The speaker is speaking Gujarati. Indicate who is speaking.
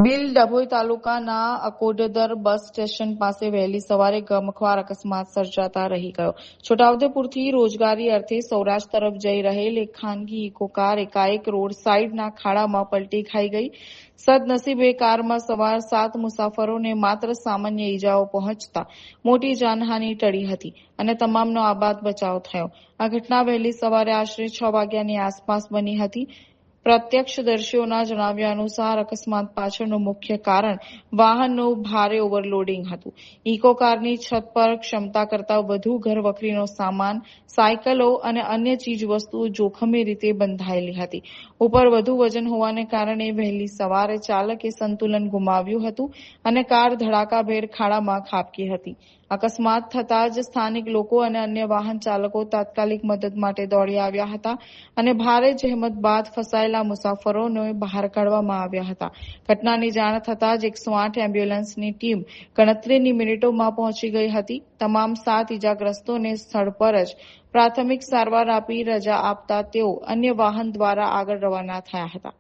Speaker 1: બીલ ડભોઈ તાલુકાના અકોડદર બસ સ્ટેશન પાસે વહેલી સવારે ગમખ્વાર અકસ્માત સર્જાતા રહી ગયો. છોટાઉદેપુરથી રોજગારી અર્થે સૌરાષ્ટ્ર તરફ જઈ રહેલ એક ખાનગી ઇકો કાર એકાએક રોડ સાઈડના ખાડામાં પલટી ખાઈ ગઈ. સદનસીબે કારમાં સવાર 7 મુસાફરોને માત્ર સામાન્ય ઈજાઓ પહોંચતા મોટી જાનહાનિ ટળી હતી અને તમામનો આબાદ બચાવ થયો. આ ઘટના વહેલી સવારે આશરે 6 વાગ્યાની આસપાસ બની હતી. પ્રત્યક્ષદર્શીઓના જણાવ્યા અનુસાર અકસ્માત પાછળનું મુખ્ય કારણ વાહનનું ભારે ઓવરલોડિંગ હતું. ઇકો કારની છત પર ક્ષમતા કરતાં વધુ ઘરવખરીનો સામાન, સાયકલો અને અન્ય ચીજવસ્તુઓ જોખમી રીતે બંધાયેલી હતી. ઉપર વધુ વજન હોવાને કારણે વહેલી સવારે ચાલકે સંતુલન ગુમાવ્યું હતું અને કાર ધડાકાભેર ખાડામાં ખાબકી હતી. અકસ્માત થતાં જ સ્થાનિક લોકો અને અન્ય વાહન ચાલકો તાત્કાલિક મદદ માટે દોડી આવ્યા હતા અને ભારે જહેમત બાદ ફસાયેલા મુસાફરોને બહાર કાઢવામાં આવ્યા હતા. ઘટનાની જાણ થતાં જ 108 એમ્બ્યુલન્સની ટીમ ગણતરીની મિનિટોમાં પહોંચી ગઈ હતી. તમામ 7 ઇજાગ્રસ્તોને સ્થળ પર જ પ્રાથમિક સારવાર આપી રજા આપતા તેઓ અન્ય વાહન દ્વારા આગળ રવાના થયા હતા.